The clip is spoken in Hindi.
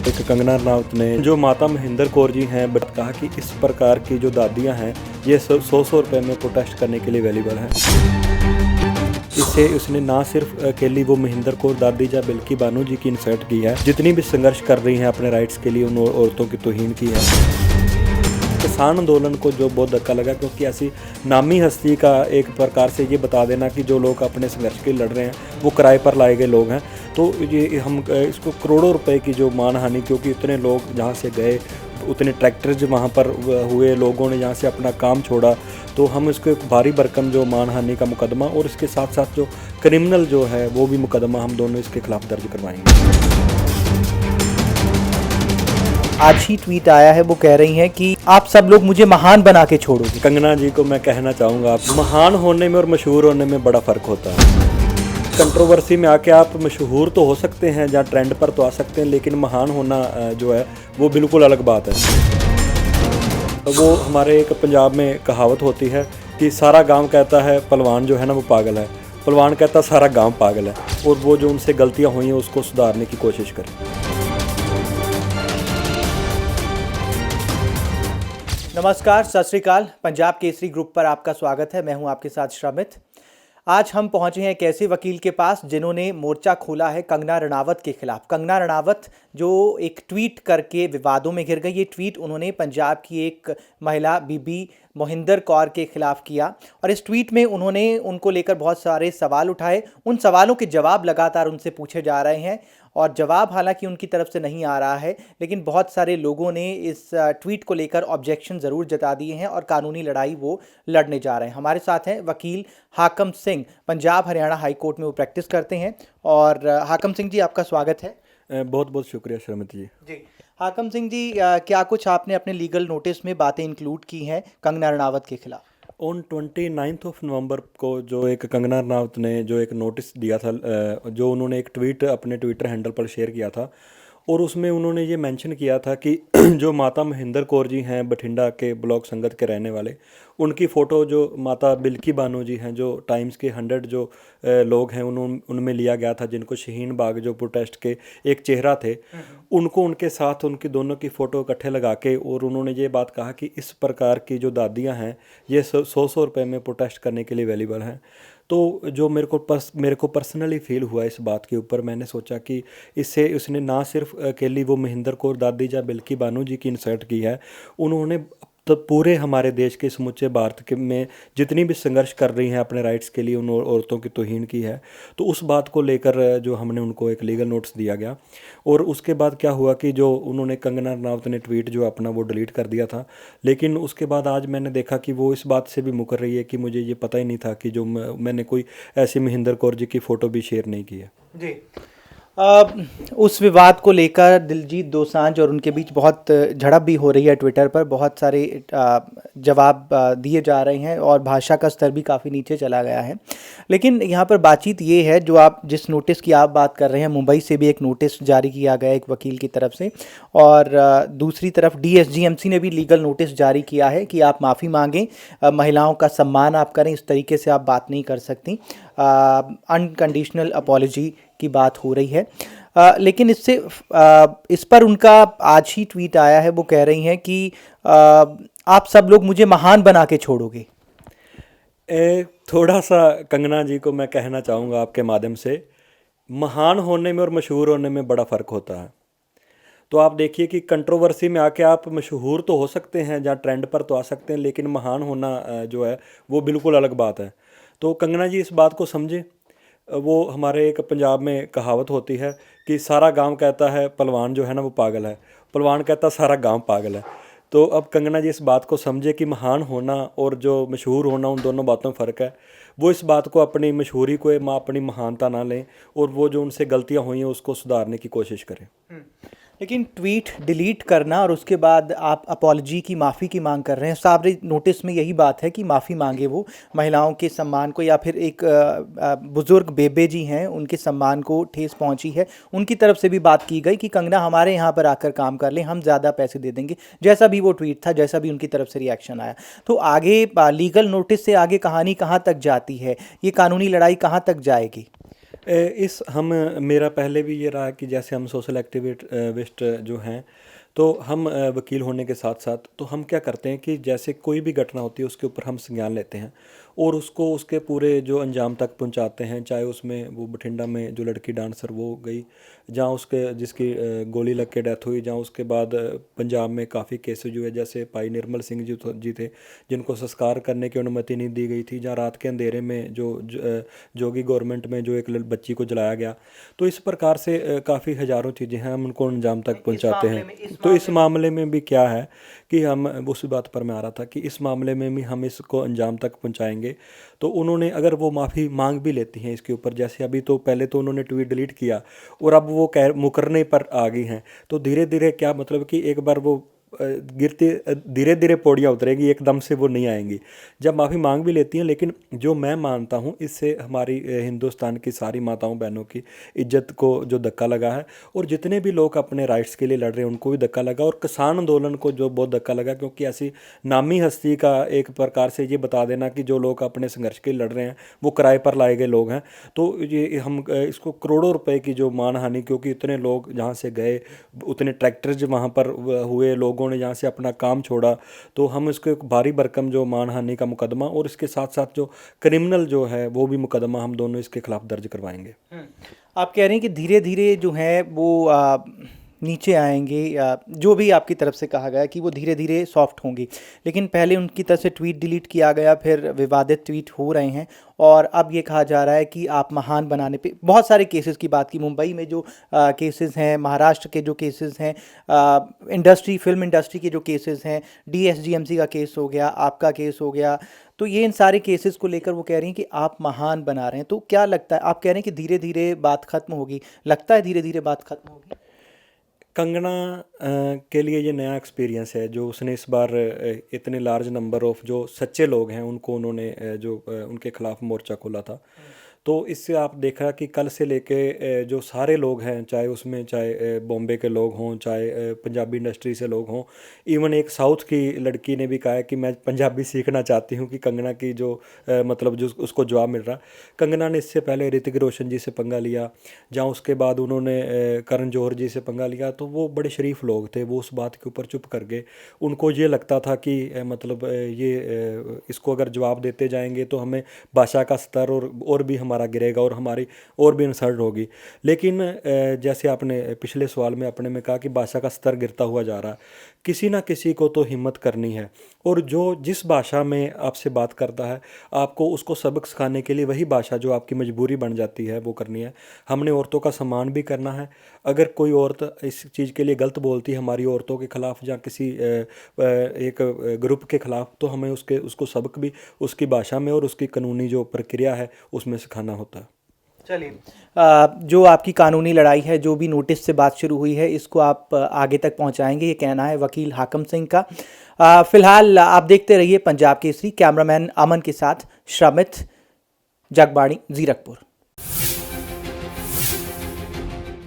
एक कंगना रनावत ने जो माता महेंद्र कौर जी हैं बट कहा कि इस प्रकार की जो दादियां हैं ये 100 रुपए में प्रोटेस्ट करने के लिए अवेलेबल है। इससे उसने ना सिर्फ अकेली वो महेंद्र कौर दादी या बल्कि बानू जी की इंसल्ट की है, जितनी भी संघर्ष कर रही हैं अपने राइट्स के लिए उन औरतों की तौहीन की है। किसान आंदोलन को जो बहुत धक्का लगा, क्योंकि ऐसी नामी हस्ती का एक प्रकार से ये बता देना कि जो लोग अपने संघर्ष के लिए लड़ रहे हैं वो किराए पर लाए गए लोग हैं, तो ये हम इसको करोड़ों रुपए की जो मानहानि, क्योंकि इतने लोग जहाँ से गए उतने ट्रैक्टर्स वहाँ पर हुए, लोगों ने जहाँ से अपना काम छोड़ा, तो हम इसको एक भारी भरकम जो मानहानि का मुकदमा और इसके साथ साथ जो क्रिमिनल जो है वो भी मुकदमा हम दोनों इसके खिलाफ दर्ज करवाएंगे। आज ही ट्वीट आया है, वो कह रही हैं कि आप सब लोग मुझे महान बना के छोड़ोगे। कंगना जी को मैं कहना चाहूँगा, आप महान होने में और मशहूर होने में बड़ा फ़र्क होता है। कंट्रोवर्सी में आके आप मशहूर तो हो सकते हैं, जहाँ ट्रेंड पर तो आ सकते हैं, लेकिन महान होना जो है वो बिल्कुल अलग बात है। वो हमारे एक पंजाब में कहावत होती है कि सारा गांव कहता है पहलवान जो है ना वो पागल है, पहलवान कहता सारा गांव पागल है, और वो जो उनसे गलतियां हुई हैं उसको सुधारने की कोशिश करें। नमस्कार, सत श्री अकाल। पंजाब केसरी ग्रुप पर आपका स्वागत है। मैं हूं आपके साथ श्रमित। आज हम पहुंचे हैं एक ऐसे वकील के पास जिन्होंने मोर्चा खोला है कंगना रनावत के खिलाफ। कंगना रनावत जो एक ट्वीट करके विवादों में घिर गई। ये ट्वीट उन्होंने पंजाब की एक महिला बीबी मोहिंदर कौर के खिलाफ किया और इस ट्वीट में उन्होंने उनको लेकर बहुत सारे सवाल उठाए। उन सवालों के जवाब लगातार उनसे पूछे जा रहे हैं और जवाब हालांकि उनकी तरफ से नहीं आ रहा है, लेकिन बहुत सारे लोगों ने इस ट्वीट को लेकर ऑब्जेक्शन ज़रूर जता दिए हैं और कानूनी लड़ाई वो लड़ने जा रहे हैं। हमारे साथ हैं वकील हाकम सिंह, पंजाब हरियाणा हाई कोर्ट में वो प्रैक्टिस करते हैं। और हाकम सिंह जी, आपका स्वागत है। बहुत बहुत शुक्रिया श्रीमती जी। हाकम सिंह जी, क्या कुछ आपने अपने लीगल नोटिस में बातें इंक्लूड की हैं कंगना रनावत के खिलाफ? ऑन 29 नवंबर को जो एक कंगना रनावत ने जो एक नोटिस दिया था, जो उन्होंने एक ट्वीट अपने ट्विटर हैंडल पर शेयर किया था, और उसमें उन्होंने ये मेंशन किया था कि जो माता महेंद्र कौर जी हैं बठिंडा के ब्लॉक संगत के रहने वाले, उनकी फ़ोटो जो माता बिल्की बानो जी हैं जो टाइम्स के 100 जो लोग हैं उनमें लिया गया था, जिनको शहीन बाग जो प्रोटेस्ट के एक चेहरा थे, उनको उनके साथ उनकी दोनों की फ़ोटो इकट्ठे लगा के, और उन्होंने ये बात कहा कि इस प्रकार की जो दादियाँ हैं ये 100 रुपये में प्रोटेस्ट करने के लिए अवेलेबल हैं। तो जो मेरे को पर्सनली फील हुआ इस बात के ऊपर, मैंने सोचा कि इससे उसने ना सिर्फ अकेली वो महेंद्र कौर दादी या बल्कि बानू जी की इंसल्ट की है, उन्होंने तो पूरे हमारे देश के समूचे भारत के में जितनी भी संघर्ष कर रही हैं अपने राइट्स के लिए उन औरतों की तौहीन की है। तो उस बात को लेकर जो हमने उनको एक लीगल नोटिस दिया गया, और उसके बाद क्या हुआ कि जो उन्होंने कंगना रनावत ने ट्वीट जो अपना वो डिलीट कर दिया था, लेकिन उसके बाद आज मैंने देखा कि वो इस बात से भी मुकर रही है कि मुझे ये पता ही नहीं था कि जो मैंने कोई ऐसी महेंद्र कौर जी की फ़ोटो भी शेयर नहीं की है जी। उस विवाद को लेकर दिलजीत दोसांझ और उनके बीच बहुत झड़प भी हो रही है। ट्विटर पर बहुत सारे जवाब दिए जा रहे हैं और भाषा का स्तर भी काफ़ी नीचे चला गया है। लेकिन यहाँ पर बातचीत ये है, जो आप जिस नोटिस की आप बात कर रहे हैं, मुंबई से भी एक नोटिस जारी किया गया एक वकील की तरफ से, और दूसरी तरफ DSGMC ने भी लीगल नोटिस जारी किया है कि आप माफ़ी मांगें, महिलाओं का सम्मान आप करें, इस तरीके से आप बात नहीं कर सकती। अनकंडीशनल अपॉलॉजी की बात हो रही है। लेकिन इस पर उनका आज ही ट्वीट आया है, वो कह रही हैं कि आप सब लोग मुझे महान बना के छोड़ोगे। थोड़ा सा कंगना जी को मैं कहना चाहूँगा आपके माध्यम से, महान होने में और मशहूर होने में बड़ा फ़र्क होता है। तो आप देखिए कि कंट्रोवर्सी में आके आप मशहूर तो हो सकते हैं, जहाँ ट्रेंड पर तो आ सकते हैं, लेकिन महान होना जो है वो बिल्कुल अलग बात है। तो कंगना जी इस बात को समझे। वो हमारे एक पंजाब में कहावत होती है कि सारा गांव कहता है पहलवान जो है ना वो पागल है, पहलवान कहता सारा गांव पागल है। तो अब कंगना जी इस बात को समझे कि महान होना और जो मशहूर होना, उन दोनों बातों में फ़र्क है। वो इस बात को अपनी मशहूरी को अपनी महानता ना लें, और वो जो उनसे गलतियां हुई हैं उसको सुधारने की कोशिश करें। लेकिन ट्वीट डिलीट करना और उसके बाद आप अपॉलजी की, माफ़ी की मांग कर रहे हैं। सारे नोटिस में यही बात है कि माफ़ी मांगे वो, महिलाओं के सम्मान को, या फिर एक बुज़ुर्ग बेबे जी हैं उनके सम्मान को ठेस पहुंची है, उनकी तरफ से भी बात की गई कि कंगना हमारे यहाँ पर आकर काम कर लें, हम ज़्यादा पैसे दे देंगे, जैसा भी वो ट्वीट था, जैसा भी उनकी तरफ से रिएक्शन आया। तो आगे लीगल नोटिस से आगे कहानी कहाँ तक जाती है, ये कानूनी लड़ाई कहाँ तक जाएगी? मेरा पहले भी ये रहा कि जैसे हम सोशल एक्टिविस्ट जो हैं, तो हम वकील होने के साथ साथ तो हम क्या करते हैं कि जैसे कोई भी घटना होती है उसके ऊपर हम संज्ञान लेते हैं और उसको उसके पूरे जो अंजाम तक पहुंचाते हैं। चाहे उसमें वो बठिंडा में जो लड़की डांसर वो गई, जहाँ उसके जिसकी गोली लग के डेथ हुई, जहाँ उसके बाद पंजाब में काफ़ी केसेज हुए, जैसे भाई निर्मल सिंह जी थे जिनको संस्कार करने की अनुमति नहीं दी गई थी, जहाँ रात के अंधेरे में जोगी गवर्नमेंट में जो एक बच्ची को जलाया गया। तो इस प्रकार से काफ़ी हज़ारों चीज़ें हैं, हम उनको अंजाम तक पहुंचाते हैं। तो इस मामले में भी क्या है कि हम उस बात पर मैं आ रहा था कि इस मामले में भी हम इसको अंजाम तक पहुंचाएंगे। तो उन्होंने अगर वो माफ़ी मांग भी लेती हैं इसके ऊपर, जैसे अभी तो पहले तो उन्होंने ट्वीट डिलीट किया और अब वो कह मुकरने पर आ गई हैं, तो धीरे धीरे क्या मतलब कि एक बार वो गिरती धीरे धीरे पौड़ियाँ उतरेगी, एकदम से वो नहीं आएंगी। जब माफ़ी मांग भी लेती हैं, लेकिन जो मैं मानता हूँ इससे हमारी हिंदुस्तान की सारी माताओं बहनों की इज्जत को जो धक्का लगा है, और जितने भी लोग अपने राइट्स के लिए लड़ रहे हैं उनको भी धक्का लगा, और किसान आंदोलन को जो बहुत धक्का लगा, क्योंकि ऐसी नामी हस्ती का एक प्रकार से ये बता देना कि जो लोग अपने संघर्ष के लिए लड़ रहे हैं वो किराए पर लाए गए लोग हैं। तो ये हम इसको करोड़ों रुपए की जो मानहानि, क्योंकि इतने लोग जहाँ से गए, उतने ट्रैक्टर्स वहाँ पर हुए, लोगों ने जहाँ से अपना काम छोड़ा, तो हम इसको एक भारी भरकम जो मानहानि का मुकदमा और इसके साथ साथ जो क्रिमिनल जो है वो भी मुकदमा हम दोनों इसके खिलाफ दर्ज करवाएंगे। आप कह रहे हैं कि धीरे धीरे जो है वो नीचे आएंगे, जो भी आपकी तरफ से कहा गया कि वो धीरे धीरे सॉफ्ट होंगी, लेकिन पहले उनकी तरफ से ट्वीट डिलीट किया गया, फिर विवादित ट्वीट हो रहे हैं, और अब ये कहा जा रहा है कि आप महान बनाने पे बहुत सारे केसेस की बात की। मुंबई में जो केसेस हैं, महाराष्ट्र के जो केसेस हैं, फिल्म इंडस्ट्री के जो केसेस हैं, DSGMC का केस हो गया, आपका केस हो गया, तो ये इन सारे केसेस को लेकर वो कह रही हैं कि आप महान बना रहे हैं। तो क्या लगता है, आप कह रहे हैं कि धीरे धीरे बात खत्म होगी, लगता है धीरे धीरे बात खत्म होगी? कंगना के लिए ये नया एक्सपीरियंस है, जो उसने इस बार इतने लार्ज नंबर ऑफ जो सच्चे लोग हैं उनको उन्होंने उनके खिलाफ मोर्चा खोला था। तो इससे आप देखा कि कल से लेके जो सारे लोग हैं, चाहे बॉम्बे के लोग हों, चाहे पंजाबी इंडस्ट्री से लोग हों, इवन एक साउथ की लड़की ने भी कहा है कि मैं पंजाबी सीखना चाहती हूँ, कि कंगना की जो मतलब जो उसको जवाब मिल रहा। कंगना ने इससे पहले ऋतिक रोशन जी से पंगा लिया, जहाँ उसके बाद उन्होंने करण जौहर जी से पंगा लिया, तो वो बड़े शरीफ लोग थे, वो उस बात के ऊपर चुप कर गए। उनको ये लगता था कि इसको अगर जवाब देते जाएंगे तो हमें भाषा का स्तर और भी हमारा गिरेगा और हमारी और भी इंसल्ट होगी। लेकिन जैसे आपने पिछले सवाल में अपने में कहा कि भाषा का स्तर गिरता हुआ जा रहा, किसी ना किसी को तो हिम्मत करनी है, और जो जिस भाषा में आपसे बात करता है आपको उसको सबक सिखाने के लिए वही भाषा जो आपकी मजबूरी बन जाती है वो करनी है। हमने औरतों का सम्मान भी करना है। अगर कोई औरत इस चीज़ के लिए गलत बोलती है हमारी औरतों के खिलाफ या किसी एक ग्रुप के खिलाफ, तो हमें उसको सबक भी उसकी भाषा में और उसकी कानूनी जो प्रक्रिया है उसमें सिखाना होता है। चलिए, जो आपकी कानूनी लड़ाई है, जो भी नोटिस से बात शुरू हुई है, इसको आप आगे तक पहुंचाएंगे, ये कहना है वकील हाकम सिंह का। फिलहाल आप देखते रहिए पंजाब केसरी। कैमरामैन अमन के साथ श्रमित, जगबाणी, जीरकपुर।